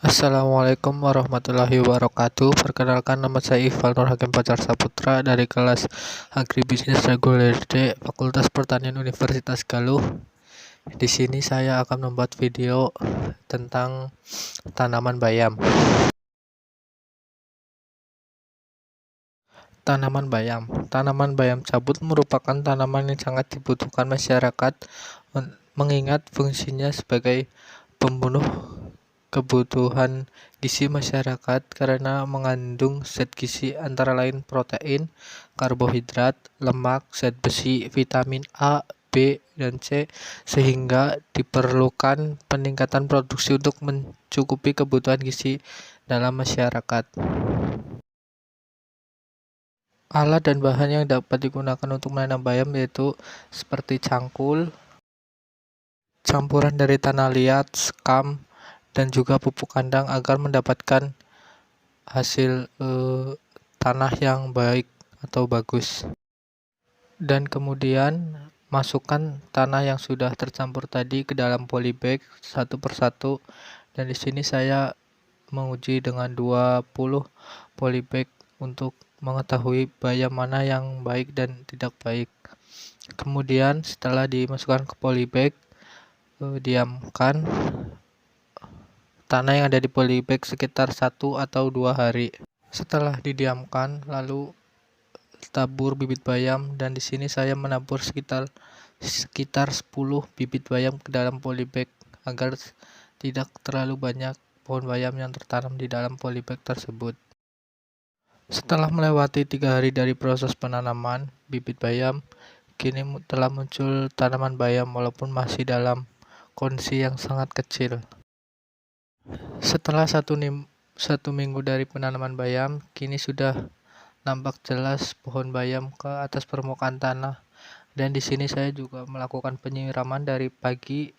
Assalamualaikum warahmatullahi wabarakatuh. Perkenalkan, nama saya Iqbal Nur Hakim Fajar Saputra dari kelas Agribisnis Reguler D, Fakultas Pertanian Universitas Galuh. Di sini saya akan membuat video tentang tanaman bayam. Tanaman bayam cabut merupakan tanaman yang sangat dibutuhkan masyarakat, mengingat fungsinya sebagai pembunuh kebutuhan gizi masyarakat karena mengandung zat gizi antara lain protein, karbohidrat, lemak, zat besi, vitamin A, B, dan C, sehingga diperlukan peningkatan produksi untuk mencukupi kebutuhan gizi dalam masyarakat. Alat dan bahan yang dapat digunakan untuk menanam bayam yaitu seperti cangkul, campuran dari tanah liat, sekam, dan juga pupuk kandang agar mendapatkan hasil tanah yang baik atau bagus. Dan kemudian masukkan tanah yang sudah tercampur tadi ke dalam polybag satu persatu, dan di sini saya menguji dengan 20 polybag untuk mengetahui bayam mana yang baik dan tidak baik. Kemudian setelah dimasukkan ke polybag, diamkan tanah yang ada di polybag sekitar 1 atau 2 hari. Setelah didiamkan, lalu tabur bibit bayam, dan di sini saya menabur sekitar 10 bibit bayam ke dalam polybag agar tidak terlalu banyak pohon bayam yang tertanam di dalam polybag tersebut. Setelah melewati 3 hari dari proses penanaman bibit bayam, kini telah muncul tanaman bayam walaupun masih dalam kondisi yang sangat kecil. Setelah satu minggu dari penanaman bayam, kini sudah nampak jelas pohon bayam ke atas permukaan tanah. Dan di sini saya juga melakukan penyiraman dari pagi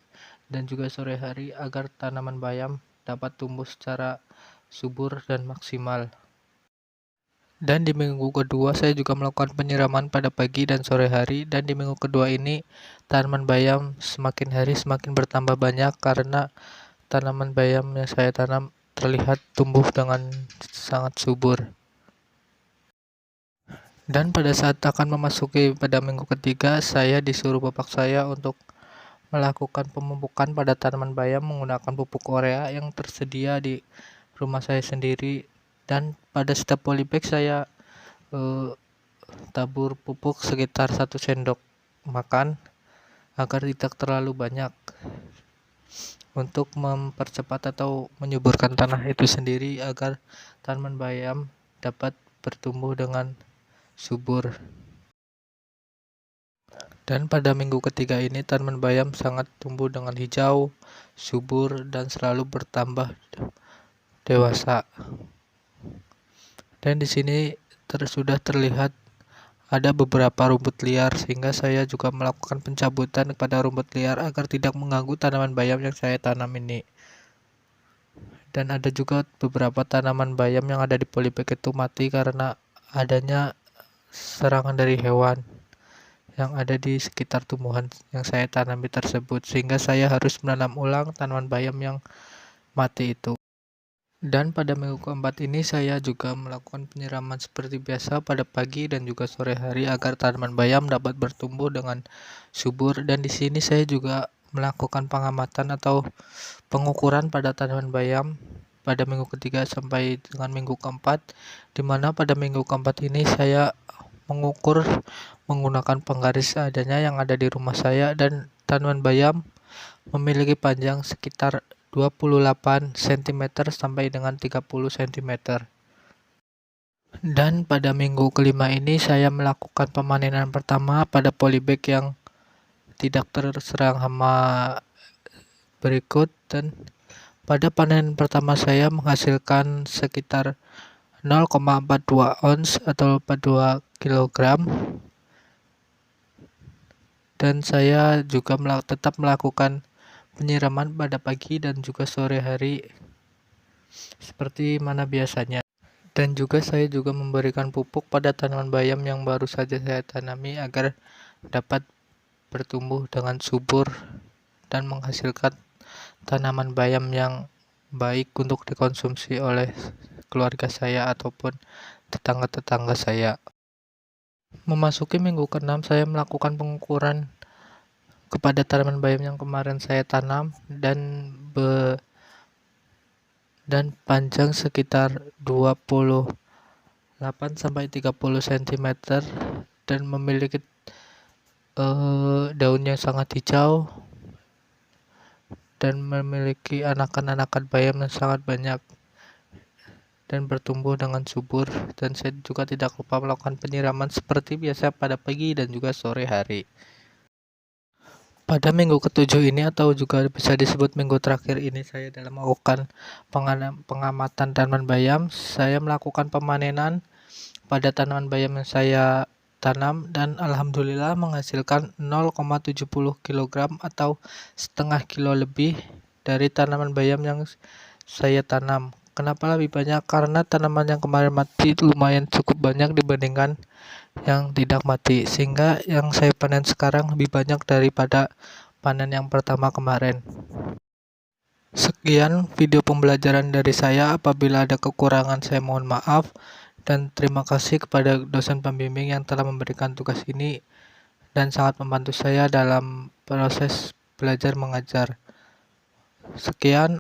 dan juga sore hari agar tanaman bayam dapat tumbuh secara subur dan maksimal. Dan di minggu kedua saya juga melakukan penyiraman pada pagi dan sore hari, dan di minggu kedua ini tanaman bayam semakin hari semakin bertambah banyak karena tanaman bayam yang saya tanam terlihat tumbuh dengan sangat subur. Dan pada saat akan memasuki pada minggu ketiga, saya disuruh bapak saya untuk melakukan pemupukan pada tanaman bayam menggunakan pupuk urea yang tersedia di rumah saya sendiri. Dan pada setiap polybag saya tabur pupuk sekitar 1 sendok makan agar tidak terlalu banyak, untuk mempercepat atau menyuburkan tanah itu sendiri agar tanaman bayam dapat bertumbuh dengan subur. Dan pada minggu ketiga ini tanaman bayam sangat tumbuh dengan hijau, subur, dan selalu bertambah dewasa. Dan di sini sudah terlihat ada beberapa rumput liar, sehingga saya juga melakukan pencabutan kepada rumput liar agar tidak mengganggu tanaman bayam yang saya tanam ini. Dan ada juga beberapa tanaman bayam yang ada di polybag itu mati karena adanya serangan dari hewan yang ada di sekitar tumbuhan yang saya tanami tersebut, sehingga saya harus menanam ulang tanaman bayam yang mati itu. Dan pada minggu keempat ini saya juga melakukan penyiraman seperti biasa pada pagi dan juga sore hari agar tanaman bayam dapat bertumbuh dengan subur. Dan di sini saya juga melakukan pengamatan atau pengukuran pada tanaman bayam pada minggu ketiga sampai dengan minggu keempat, di mana pada minggu keempat ini saya mengukur menggunakan penggaris seadanya yang ada di rumah saya, dan tanaman bayam memiliki panjang sekitar 28 cm sampai dengan 30 cm. Dan pada minggu kelima ini saya melakukan pemanenan pertama pada polybag yang tidak terserang hama berikut, dan pada panen pertama saya menghasilkan sekitar 0,42 ons atau 42 kg. Dan saya juga tetap melakukan penyiraman pada pagi dan juga sore hari seperti mana biasanya. Dan juga saya juga memberikan pupuk pada tanaman bayam yang baru saja saya tanami agar dapat bertumbuh dengan subur dan menghasilkan tanaman bayam yang baik untuk dikonsumsi oleh keluarga saya ataupun tetangga-tetangga saya. Memasuki minggu ke-6, saya melakukan pengukuran kepada tanaman bayam yang kemarin saya tanam dan panjang sekitar 28 sampai 30 cm dan memiliki daun yang sangat hijau dan memiliki anakan-anakan bayam yang sangat banyak dan bertumbuh dengan subur, dan saya juga tidak lupa melakukan penyiraman seperti biasa pada pagi dan juga sore hari. Pada minggu ke-7 ini atau juga bisa disebut minggu terakhir ini, saya dalam melakukan pengamatan tanaman bayam. Saya melakukan pemanenan pada tanaman bayam yang saya tanam dan alhamdulillah menghasilkan 0,70 kg atau setengah kilo lebih dari tanaman bayam yang saya tanam. Kenapa lebih banyak? Karena tanaman yang kemarin mati lumayan cukup banyak dibandingkan yang tidak mati, sehingga yang saya panen sekarang lebih banyak daripada panen yang pertama kemarin. Sekian video pembelajaran dari saya. Apabila ada kekurangan, saya mohon maaf, dan terima kasih kepada dosen pembimbing yang telah memberikan tugas ini dan sangat membantu saya dalam proses belajar mengajar. Sekian.